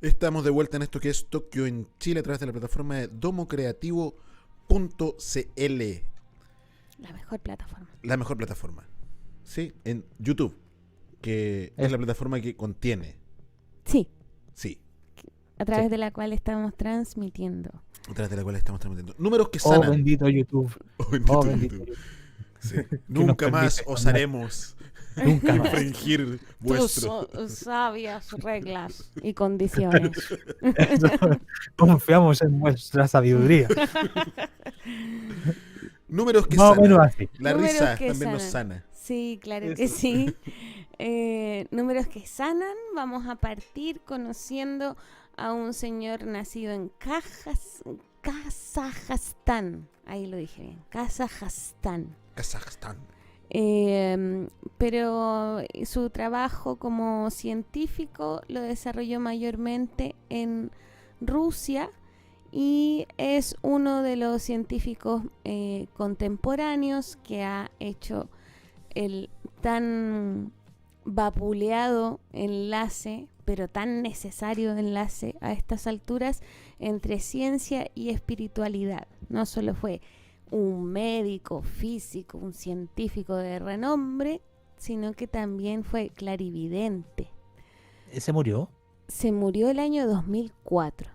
Estamos de vuelta en esto que es Tokio en Chile a través de la plataforma de domocreativo.cl. La mejor plataforma. La mejor plataforma. Sí, en YouTube, que es la plataforma que contiene. Sí. Sí. A través de la cual estamos transmitiendo. A través de la cual estamos transmitiendo. Números que sanan. Oh, bendito YouTube. Oh, bendito YouTube. Sí. Nunca más osaremos infringir vuestro. Tus sabias reglas y condiciones. Confiamos en vuestra sabiduría. Números que Más o sanan. menos así. La Números risa que también sanan. nos sana. Sí, claro que sí. Números que sanan. Vamos a partir conociendo a un señor nacido en Kazajstán. Ahí lo dije bien. Kazajstán. Pero su trabajo como científico lo desarrolló mayormente en Rusia y es uno de los científicos contemporáneos que ha hecho el tan vapuleado enlace, pero tan necesario enlace a estas alturas entre ciencia y espiritualidad. No solo fue un médico, físico, un científico de renombre, sino que también fue clarividente. ¿Se murió? Se murió el año 2004.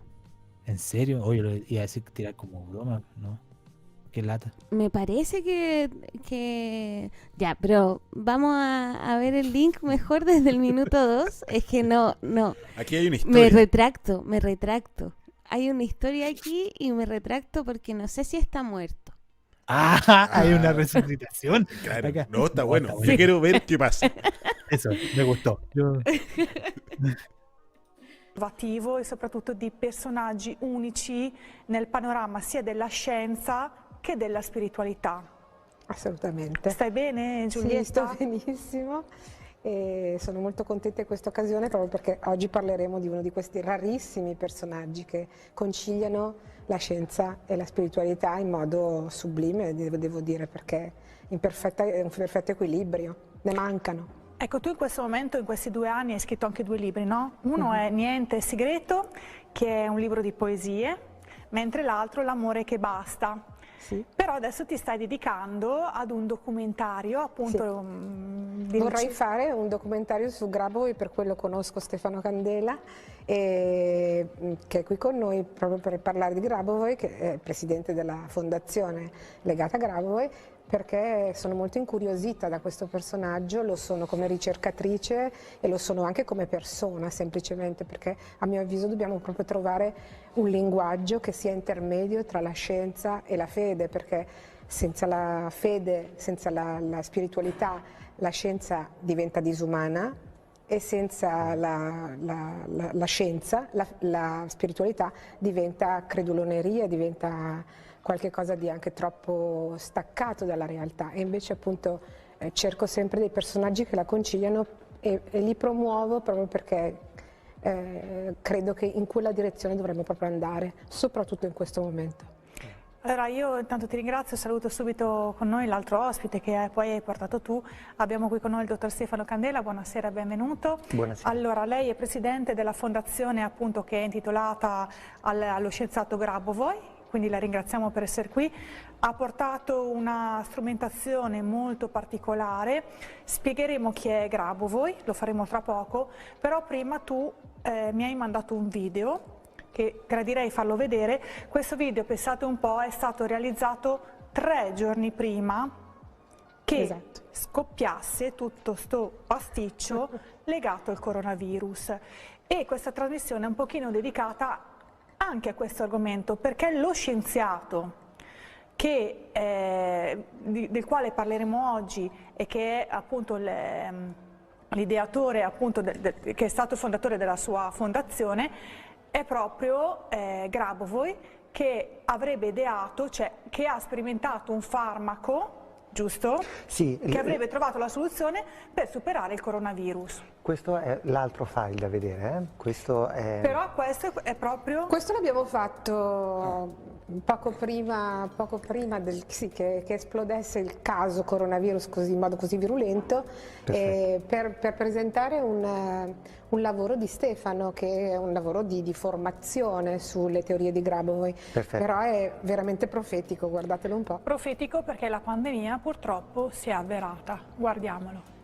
¿En serio? Oye, lo iba a decir tirar como broma, ¿no? Qué lata. Me parece que... Ya, pero vamos a ver el link mejor desde el minuto 2. Es que no. Aquí hay una historia. Me retracto. Hay una historia aquí y me retracto porque no sé si está muerto. Hay una resucitación. Claro. Acá. No, está bueno. Está Yo quiero ver qué pasa. Eso, me gustó. E soprattutto di personaggi unici nel panorama sia della scienza che della spiritualità. Assolutamente. Stai bene, Giulietta? Sì, sto benissimo e sono molto contenta di questa occasione proprio perché oggi parleremo di uno di questi rarissimi personaggi che conciliano la scienza e la spiritualità in modo sublime, devo dire, perché è un perfetto equilibrio, ne mancano. Ecco, tu in questo momento, in questi 2 anni, hai scritto anche 2 libri, no? Uno è Niente è segreto, che è un libro di poesie, mentre l'altro L'amore che basta. Sì. Però adesso ti stai dedicando ad un documentario, appunto. Sì. Vorrei fare un documentario su Grabovoi, per quello conosco Stefano Candela, che è qui con noi proprio per parlare di Grabovoi, che è il presidente della fondazione legata a Grabovoi, perché sono molto incuriosita da questo personaggio, lo sono come ricercatrice e lo sono anche come persona, semplicemente perché a mio avviso dobbiamo proprio trovare un linguaggio che sia intermedio tra la scienza e la fede, perché senza la fede, senza la spiritualità, la scienza diventa disumana e senza la scienza, la spiritualità diventa creduloneria, diventa qualche cosa di anche troppo staccato dalla realtà, e invece appunto cerco sempre dei personaggi che la conciliano e li promuovo proprio perché credo che in quella direzione dovremmo proprio andare, soprattutto in questo momento. Allora io intanto ti ringrazio, saluto subito con noi l'altro ospite che poi hai portato tu. Abbiamo qui con noi il dottor Stefano Candela, buonasera, benvenuto. Buonasera. Allora, lei è presidente della fondazione appunto che è intitolata allo scienziato Grabovoi, quindi la ringraziamo per essere qui. Ha portato una strumentazione molto particolare, spiegheremo chi è Grabovoi, lo faremo tra poco, però prima tu mi hai mandato un video che gradirei farlo vedere. Questo video, pensate un po', è stato realizzato 3 giorni prima che scoppiasse tutto sto pasticcio legato al coronavirus, e questa trasmissione è un pochino dedicata anche a questo argomento, perché lo scienziato del quale parleremo oggi e che è appunto l'ideatore, appunto che è stato il fondatore della sua fondazione, è proprio Grabovoi, che avrebbe ideato, cioè che ha sperimentato un farmaco, giusto? Sì. Che avrebbe trovato la soluzione per superare il coronavirus. Questo è l'altro file da vedere, Questo è... Però questo è proprio... Questo l'abbiamo fatto poco prima che esplodesse il caso coronavirus in modo così virulento, per presentare un lavoro di Stefano, che è un lavoro di formazione sulle teorie di Grabovoi. Però è veramente profetico, guardatelo un po'. Profetico perché la pandemia purtroppo si è avverata, guardiamolo.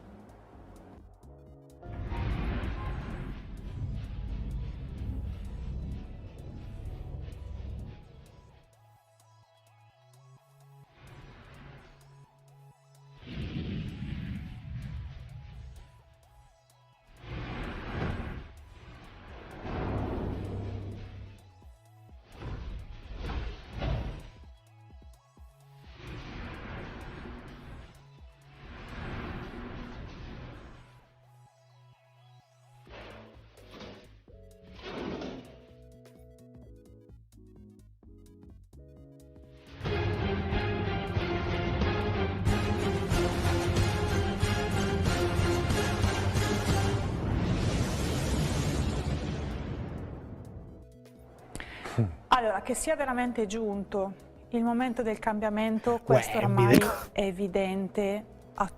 Allora, che sia veramente giunto il momento del cambiamento, questo ormai è evidente a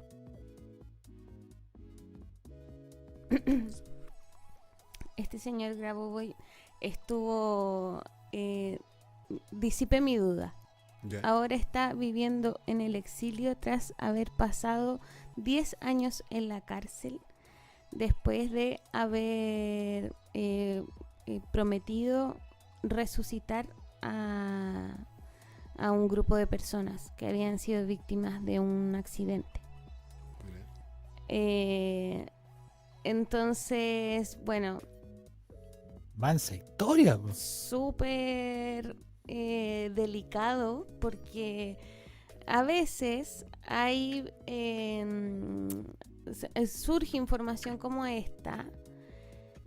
Este señor Grabovoi estuvo, disipé mi duda. Ya. Ahora está viviendo en el exilio tras haber pasado 10 años en la cárcel después de haber prometido resucitar a un grupo de personas que habían sido víctimas de un accidente. Entonces, bueno, Mansa historia. súper delicado, porque a veces hay surge información como esta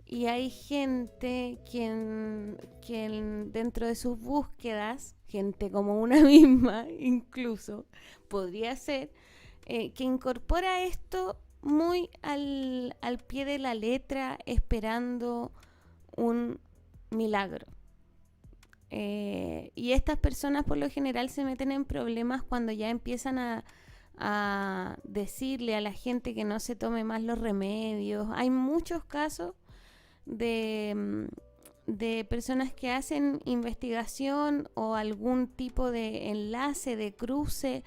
y hay gente quien dentro de sus búsquedas, gente como una misma incluso, podría ser, que incorpora esto muy al pie de la letra, esperando un milagro. Y estas personas por lo general se meten en problemas cuando ya empiezan a decirle a la gente que no se tome más los remedios. Hay muchos casos de personas que hacen investigación o algún tipo de enlace, de cruce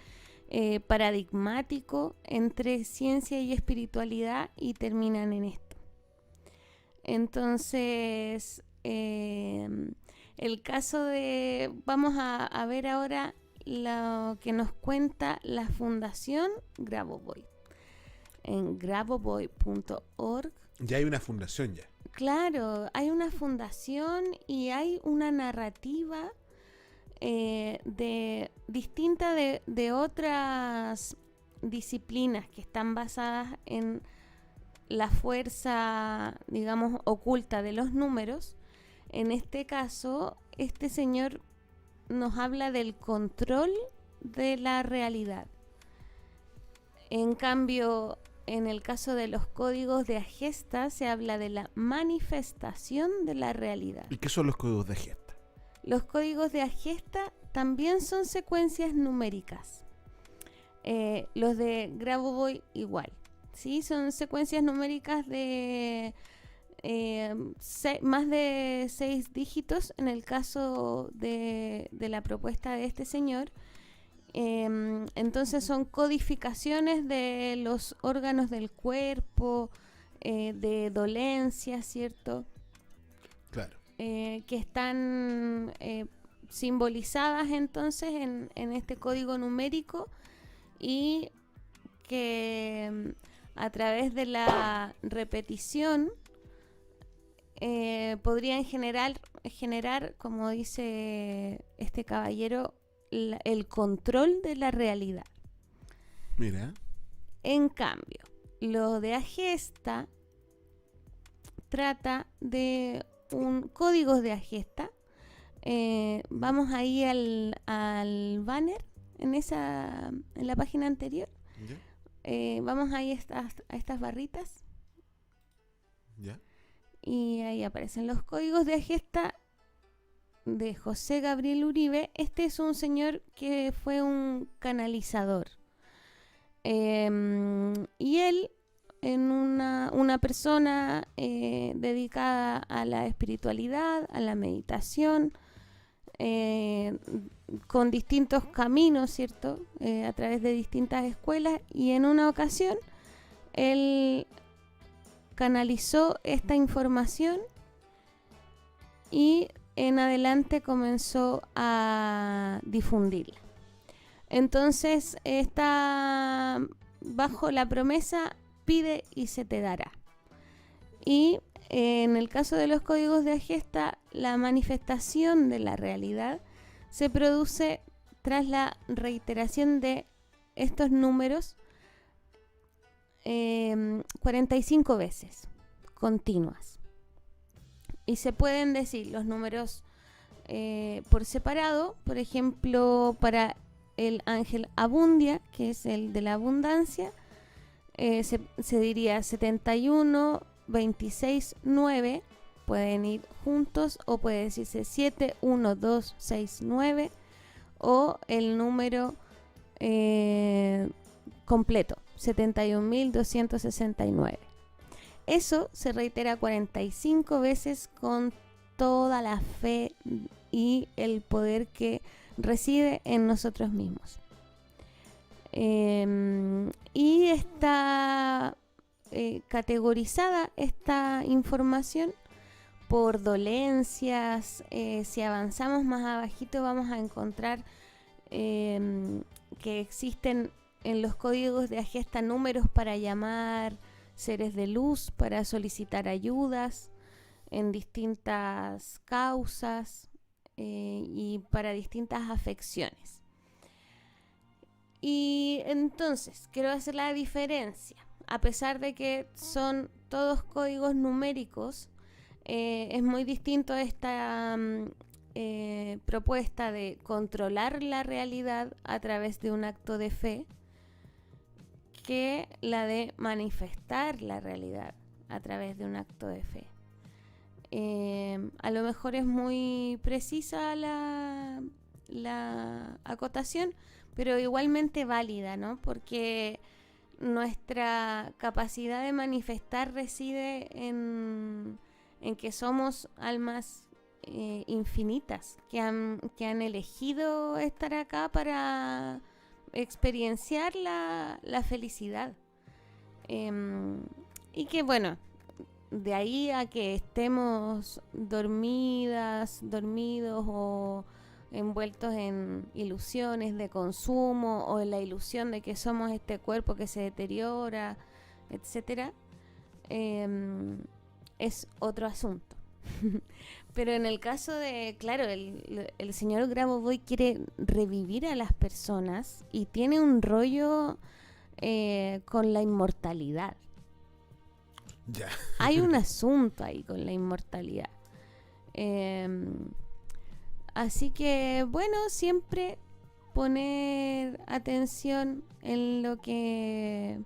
paradigmático entre ciencia y espiritualidad y terminan en esto. Entonces, el caso de... Vamos a ver ahora lo que nos cuenta la Fundación Grabovoi. En grabovoi.org. Ya hay una fundación ya. Claro, hay una fundación y hay una narrativa distinta de otras disciplinas que están basadas en la fuerza, digamos, oculta de los números. En este caso, este señor nos habla del control de la realidad. En cambio, en el caso de los códigos de Agesta se habla de la manifestación de la realidad. ¿Y qué son los códigos de Agesta? Los códigos de Agesta también son secuencias numéricas. Los de Grabovoi igual. ¿Sí? Son secuencias numéricas de más de 6 dígitos en el caso de la propuesta de este señor. Entonces son codificaciones de los órganos del cuerpo, de dolencias, ¿cierto? Claro. Que están simbolizadas entonces en este código numérico y que a través de la repetición podrían generar, como dice este caballero, el control de la realidad. Mira. En cambio, lo de Agesta trata de códigos de Agesta. Vamos ahí al banner en la página anterior. ¿Ya? Vamos ahí a estas barritas. ¿Ya? Y ahí aparecen los códigos de Agesta. de José Gabriel Uribe, este es un señor que fue un canalizador. Y él, en una persona dedicada a la espiritualidad, a la meditación, con distintos caminos, ¿cierto? A través de distintas escuelas, y en una ocasión él canalizó esta información y en adelante comenzó a difundirla. Entonces está bajo la promesa: pide y se te dará. Y en el caso de los códigos de Agesta, la manifestación de la realidad se produce tras la reiteración de estos números 45 veces continuas. Y se pueden decir los números por separado. Por ejemplo, para el ángel Abundia, que es el de la abundancia, se diría 71, 26, 9. Pueden ir juntos, o puede decirse 7, 1, 2, 6, 9, o el número completo, 71.269. Eso se reitera 45 veces con toda la fe y el poder que reside en nosotros mismos. Y está categorizada esta información por dolencias. Si avanzamos más abajito vamos a encontrar que existen en los códigos de Agesta números para llamar seres de luz, para solicitar ayudas en distintas causas y para distintas afecciones. Y entonces quiero hacer la diferencia. A pesar de que son todos códigos numéricos, es muy distinto esta propuesta de controlar la realidad a través de un acto de fe que la de manifestar la realidad a través de un acto de fe. A lo mejor es muy precisa la acotación, pero igualmente válida, ¿no? Porque nuestra capacidad de manifestar reside en que somos almas infinitas que han elegido estar acá para experienciar la felicidad. Y que bueno, de ahí a que estemos dormidos o envueltos en ilusiones de consumo, o en la ilusión de que somos este cuerpo que se deteriora, etcétera, es otro asunto. Pero en el caso de, claro, el señor Grabovoi quiere revivir a las personas y tiene un rollo con la inmortalidad. Ya. Hay un asunto ahí con la inmortalidad. Así que, bueno, siempre poner atención en lo que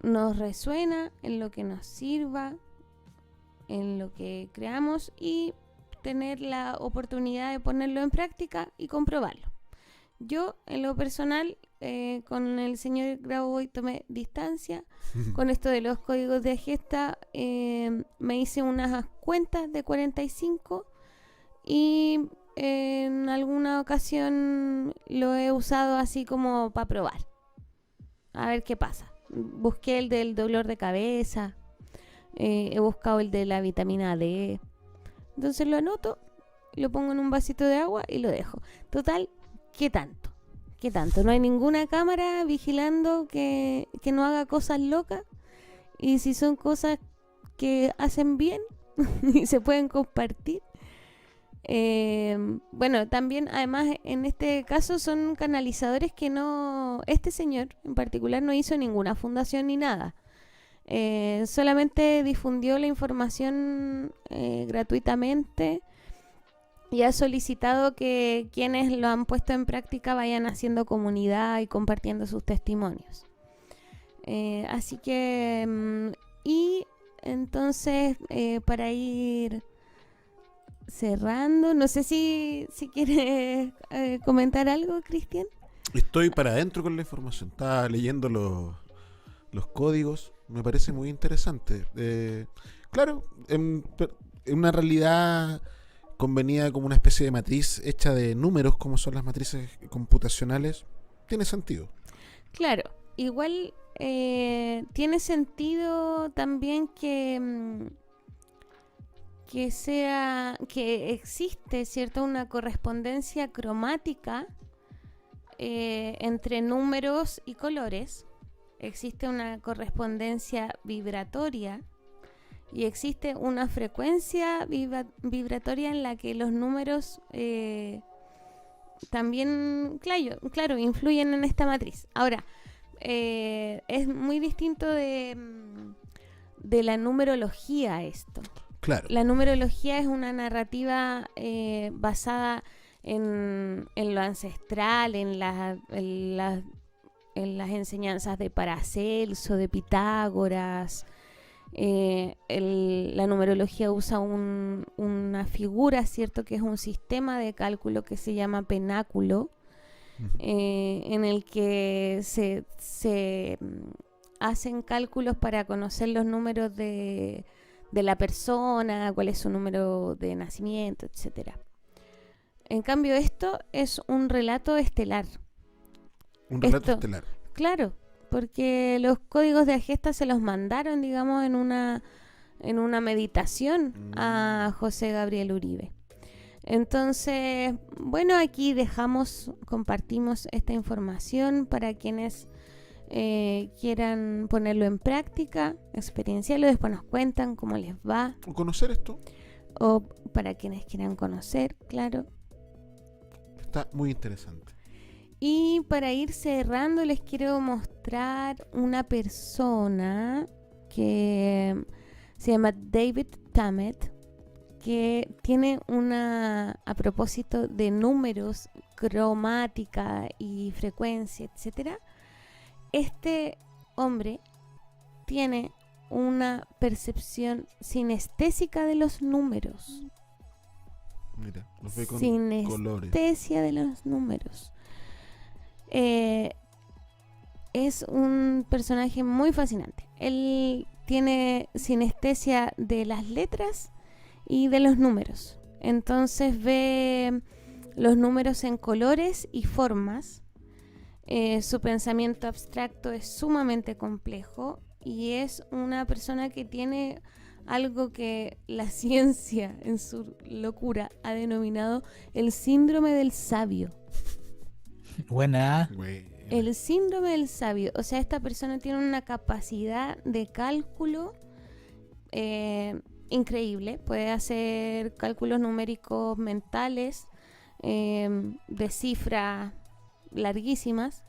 nos resuena, en lo que nos sirva, en lo que creamos, y tener la oportunidad de ponerlo en práctica y comprobarlo. Yo, en lo personal, con el señor Grabovoi tomé distancia. Con esto de los códigos de Agesta, me hice unas cuentas de 45 y en alguna ocasión lo he usado así como para probar. A ver qué pasa. Busqué el del dolor de cabeza, he buscado el de la vitamina D. Entonces lo anoto, lo pongo en un vasito de agua y lo dejo. Total, ¿qué tanto? ¿Qué tanto? No hay ninguna cámara vigilando que no haga cosas locas. Y si son cosas que hacen bien y se pueden compartir. Bueno, también además en este caso son canalizadores que no... Este señor en particular no hizo ninguna fundación ni nada. Solamente difundió la información gratuitamente y ha solicitado que quienes lo han puesto en práctica vayan haciendo comunidad y compartiendo sus testimonios. Así que... y entonces para ir cerrando. No sé si quieres comentar algo, Cristian. Estoy para adentro con la información. Estaba leyendo los códigos. Me parece muy interesante. Claro, en una realidad convenida como una especie de matriz hecha de números, como son las matrices computacionales, tiene sentido. Claro, igual tiene sentido también que existe, ¿cierto?, una correspondencia cromática entre números y colores. Existe una correspondencia vibratoria y existe una frecuencia vibratoria en la que los números también, claro, influyen en esta matriz. Ahora, es muy distinto de la numerología esto. Claro. La numerología es una narrativa basada en lo ancestral, en las enseñanzas de Paracelso, de Pitágoras. La numerología usa una figura, ¿cierto?, que es un sistema de cálculo que se llama penáculo, en el que se hacen cálculos para conocer los números de la persona, cuál es su número de nacimiento, etcétera. En cambio, esto es un relato estelar. Un relato estelar. Claro, porque los códigos de Agesta se los mandaron, digamos, en una meditación a José Gabriel Uribe. Entonces, bueno, aquí compartimos esta información para quienes quieran ponerlo en práctica, experienciarlo, después nos cuentan cómo les va. O conocer esto. O para quienes quieran conocer, claro. Está muy interesante. Y para ir cerrando, les quiero mostrar una persona que se llama David Tammet, que tiene a propósito de números, cromática y frecuencia, etcétera. Este hombre tiene una percepción sinestésica de los números. Mira, los ve con colores. Sinestesia de los números. Es un personaje muy fascinante. Él tiene sinestesia de las letras y de los números. Entonces ve los números en colores y formas. Su pensamiento abstracto es sumamente complejo y es una persona que tiene algo que la ciencia en su locura ha denominado el síndrome del sabio. Buena. El síndrome del sabio. O sea, esta persona tiene una capacidad de cálculo increíble. Puede hacer cálculos numéricos mentales de cifras larguísimas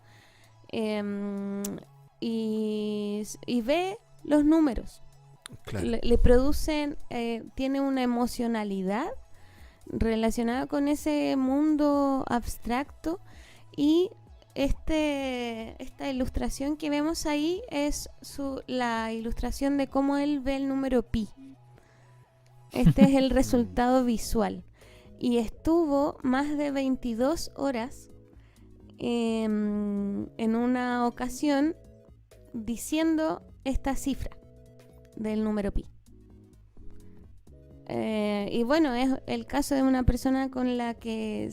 y ve los números. Claro. Le producen, tiene una emocionalidad relacionada con ese mundo abstracto. Y esta ilustración que vemos ahí es la ilustración de cómo él ve el número pi. Este es el resultado visual. Y estuvo más de 22 horas en una ocasión diciendo esta cifra del número pi. Y bueno, es el caso de una persona con la que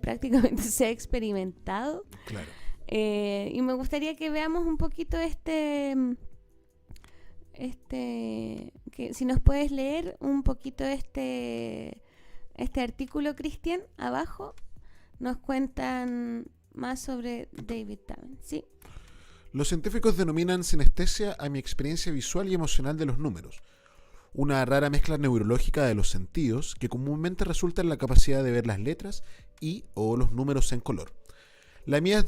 prácticamente se ha experimentado. Claro. Y me gustaría que veamos un poquito que si nos puedes leer un poquito este artículo, Cristian, abajo nos cuentan más sobre David Tammet, ¿sí? Los científicos denominan sinestesia a mi experiencia visual y emocional de los números, una rara mezcla neurológica de los sentidos que comúnmente resulta en la capacidad de ver las letras y o los números en color. La mía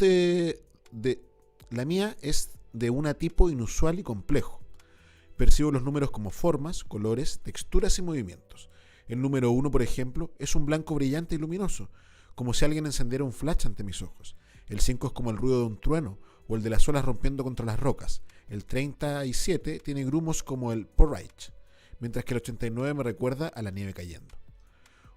es de un tipo inusual y complejo. Percibo los números como formas, colores, texturas y movimientos. El número 1, por ejemplo, es un blanco brillante y luminoso, como si alguien encendiera un flash ante mis ojos. El 5 es como el ruido de un trueno o el de las olas rompiendo contra las rocas. El 37 tiene grumos como el porridge, mientras que el 89 me recuerda a la nieve cayendo.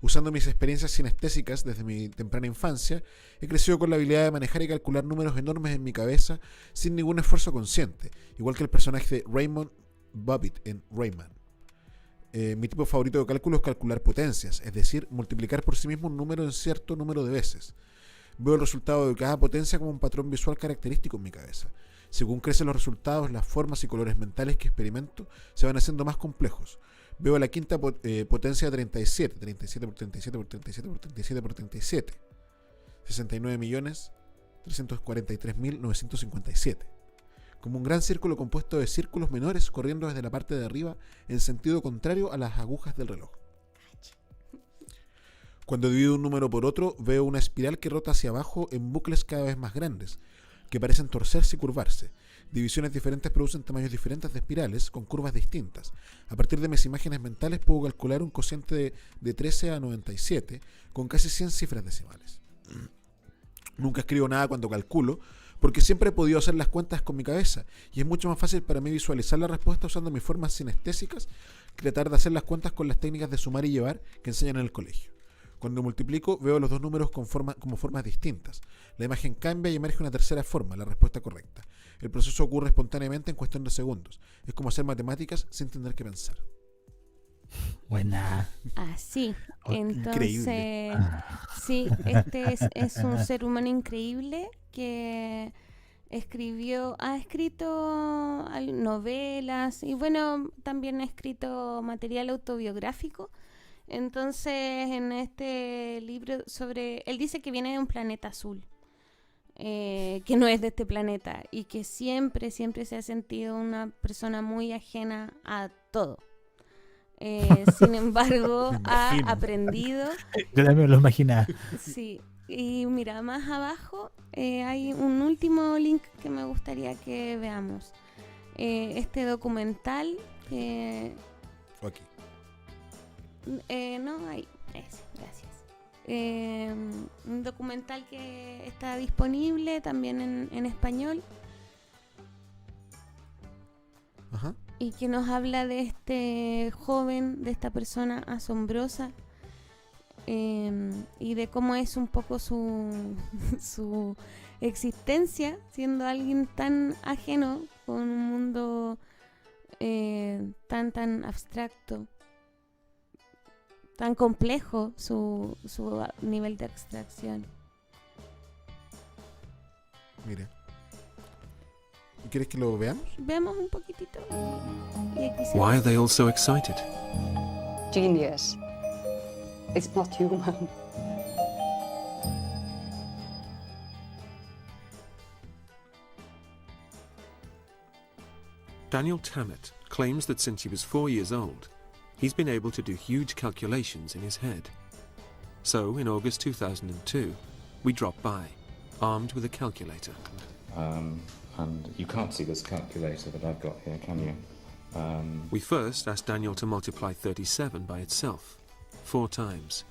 Usando mis experiencias sinestésicas desde mi temprana infancia, he crecido con la habilidad de manejar y calcular números enormes en mi cabeza sin ningún esfuerzo consciente, igual que el personaje de Raymond Bobbitt en Rayman. Mi tipo favorito de cálculo es calcular potencias, es decir, multiplicar por sí mismo un número en cierto número de veces. Veo el resultado de cada potencia como un patrón visual característico en mi cabeza. Según crecen los resultados, las formas y colores mentales que experimento se van haciendo más complejos. Veo la quinta potencia de 37 por 37 por 37 por 37 por 37. 69.343.957. Como un gran círculo compuesto de círculos menores corriendo desde la parte de arriba en sentido contrario a las agujas del reloj. Cuando divido un número por otro, veo una espiral que rota hacia abajo en bucles cada vez más grandes, que parecen torcerse y curvarse. Divisiones diferentes producen tamaños diferentes de espirales con curvas distintas. A partir de mis imágenes mentales puedo calcular un cociente de 13 a 97 con casi 100 cifras decimales. Nunca escribo nada cuando calculo, porque siempre he podido hacer las cuentas con mi cabeza, y es mucho más fácil para mí visualizar la respuesta usando mis formas sinestésicas que tratar de hacer las cuentas con las técnicas de sumar y llevar que enseñan en el colegio. Cuando multiplico, veo los dos números como formas distintas. La imagen cambia y emerge una tercera forma, la respuesta correcta. El proceso ocurre espontáneamente en cuestión de segundos. Es como hacer matemáticas sin tener que pensar. Buena. Así. Entonces, Increíble. sí, este es un ser humano increíble que ha escrito novelas y bueno, también ha escrito material autobiográfico. Entonces, en este libro él dice que viene de un planeta azul, que no es de este planeta y que siempre se ha sentido una persona muy ajena a todo. Sin embargo, ha aprendido. Yo también lo imaginaba. Sí, y mira, más abajo hay un último link que me gustaría que veamos. Este documental. O aquí. No, ahí. Gracias. Un documental que está disponible también en español. Ajá. Y que nos habla de este joven, de esta persona asombrosa, y de cómo es un poco su existencia, siendo alguien tan ajeno, con un mundo tan abstracto, tan complejo su nivel de abstracción. Mire. ¿Y quieres que lo veamos? Veamos un poquitito. Y aquí Why are they all so excited? Genius. It's not human. Daniel Tammet claims that since he was 4 years old, he's been able to do huge calculations in his head. So, in August 2002, we dropped by, armed with a calculator. And you can't see this calculator that I've got here, can you? We first asked Daniel to multiply 37 by itself, 4 times.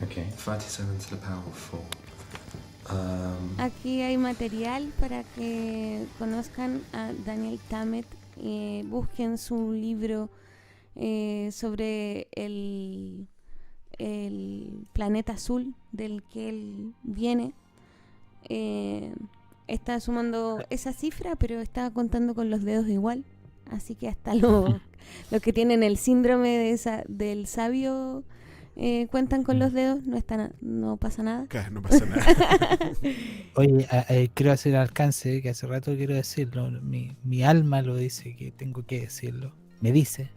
Okay. 37 to the power of 4. Aquí hay material para que conozcan a Daniel Tammet. Busquen su libro sobre el planeta azul del que él viene. Está sumando esa cifra, pero está contando con los dedos igual. Así que hasta los que tienen el síndrome del sabio cuentan con los dedos. No pasa nada. Claro, no pasa nada. Oye, quiero hacer alcance, que hace rato quiero decirlo. Mi alma lo dice, que tengo que decirlo. Me dice.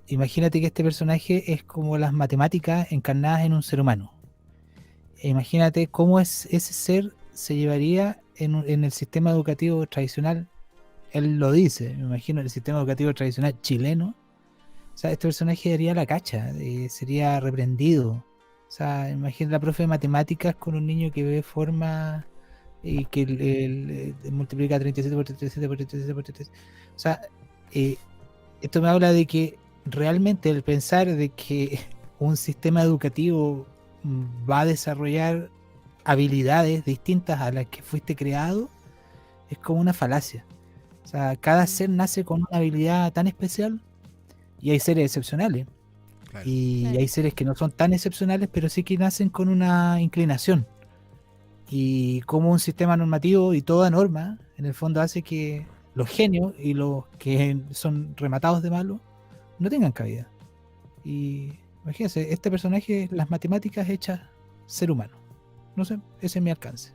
Imagínate que este personaje es como las matemáticas encarnadas en un ser humano. Imagínate cómo ese ser se llevaría en el sistema educativo tradicional. Él lo dice, me imagino, el sistema educativo tradicional chileno. O sea, este personaje daría la cacha, sería reprendido. O sea, imagina la profe de matemáticas con un niño que ve forma y que multiplica 37 por 37 por 37 por 37. O sea, esto me habla de que realmente el pensar de que un sistema educativo va a desarrollar habilidades distintas a las que fuiste creado es como una falacia. O sea, cada ser nace con una habilidad tan especial y hay seres excepcionales. Claro. Y hay seres que no son tan excepcionales, pero sí que nacen con una inclinación. Y como un sistema normativo y toda norma, en el fondo hace que los genios y los que son rematados de malo no tengan cabida. Y imagínense, este personaje, las matemáticas hechas ser humano. No sé, ese es mi alcance.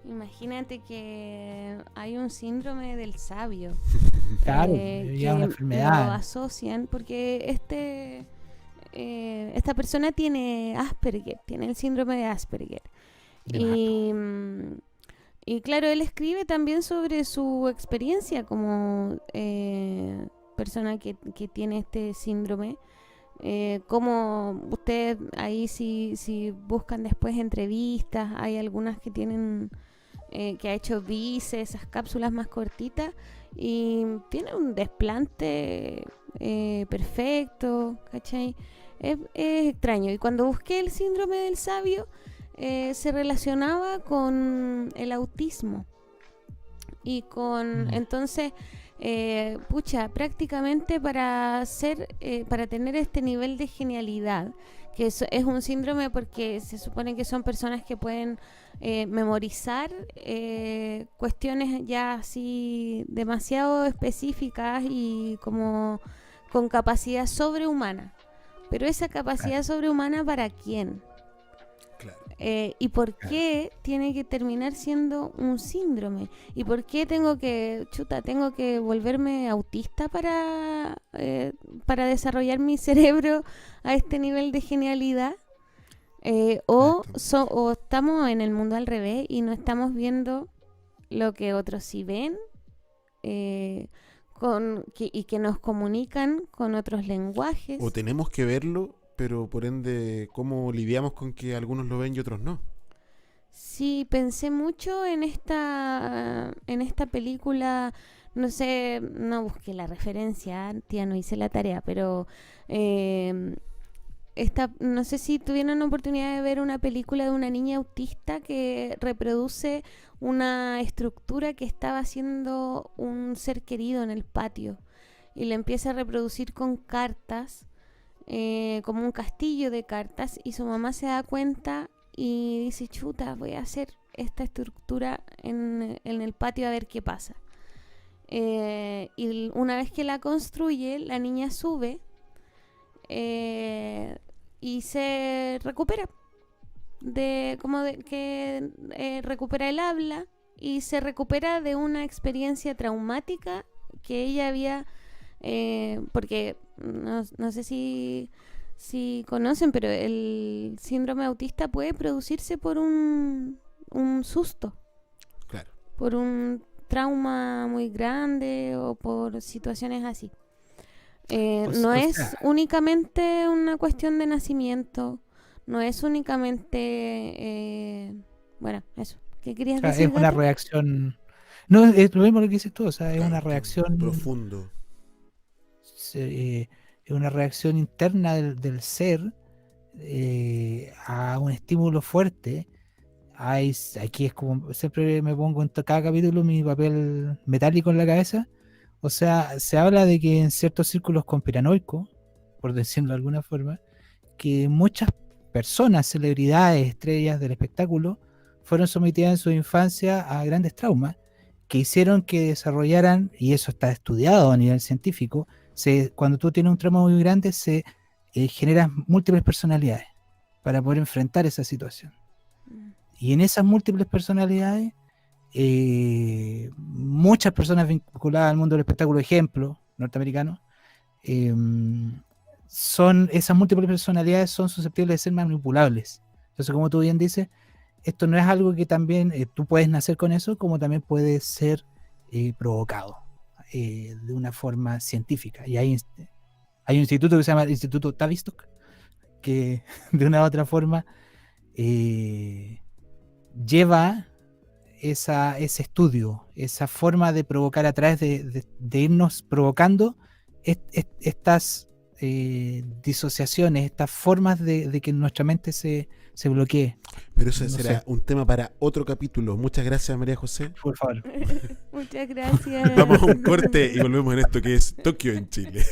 Imagínate que hay un síndrome del sabio. Claro, que ya una lo enfermedad. asocian porque esta persona tiene Asperger, tiene el síndrome de Asperger. Y claro, él escribe también sobre su experiencia como persona que tiene este síndrome. Como ustedes ahí si buscan después entrevistas, hay algunas que tienen que ha hecho bíceps, esas cápsulas más cortitas, y tiene un desplante perfecto, ¿cachai? Es extraño. Y cuando busqué el síndrome del sabio, se relacionaba con el autismo. Y con entonces, prácticamente para tener este nivel de genialidad, que es un síndrome porque se supone que son personas que pueden memorizar cuestiones ya así demasiado específicas y como con capacidad sobrehumana. Pero esa capacidad sobrehumana, ¿para quién? Claro. ¿Y por qué tiene que terminar siendo un síndrome? ¿Y por qué tengo que volverme autista para desarrollar mi cerebro a este nivel de genialidad? O estamos en el mundo al revés y no estamos viendo lo que otros sí ven y que nos comunican con otros lenguajes. O tenemos que verlo, pero por ende, ¿cómo lidiamos con que algunos lo ven y otros no? Sí, pensé mucho en esta película, no sé, no busqué la referencia, tía, no hice la tarea, pero no sé si tuvieron la oportunidad de ver una película de una niña autista que reproduce una estructura que estaba haciendo un ser querido en el patio y la empieza a reproducir con cartas. Como un castillo de cartas, y su mamá se da cuenta y dice, chuta, voy a hacer esta estructura en el patio a ver qué pasa. Y una vez que la construye, la niña sube y se recupera recupera el habla y se recupera de una experiencia traumática que ella había porque no sé si conocen, pero el síndrome autista puede producirse por un susto. Claro. Por un trauma muy grande o por situaciones así. No es únicamente una cuestión de nacimiento, no es únicamente... bueno, eso. ¿Qué querías decir, Es una Gato? reacción... No, es lo mismo que dices tú, o sea, es una reacción... profundo. Es una reacción interna del ser a un estímulo fuerte. Aquí es como siempre me pongo en cada capítulo mi papel metálico en la cabeza. O sea, se habla de que en ciertos círculos conspiranoicos, por decirlo de alguna forma, que muchas personas, celebridades, estrellas del espectáculo, fueron sometidas en su infancia a grandes traumas que hicieron que desarrollaran, y eso está estudiado a nivel científico, cuando tú tienes un trauma muy grande se generan múltiples personalidades para poder enfrentar esa situación. Y en esas múltiples personalidades, muchas personas vinculadas al mundo del espectáculo, ejemplo, norteamericano, esas múltiples personalidades son susceptibles de ser manipulables. Entonces, como tú bien dices, esto no es algo que también tú puedes nacer con eso, como también puede ser provocado de una forma científica. Y hay un instituto que se llama el Instituto Tavistock, que de una u otra forma lleva ese estudio, esa forma de provocar a través de irnos provocando estas disociaciones, estas formas de que nuestra mente se bloquee. Pero eso No será sé. un tema para otro capítulo. Muchas gracias, María José. Por favor. Muchas gracias. Vamos a un corte y volvemos en esto que es Tokio en Chile.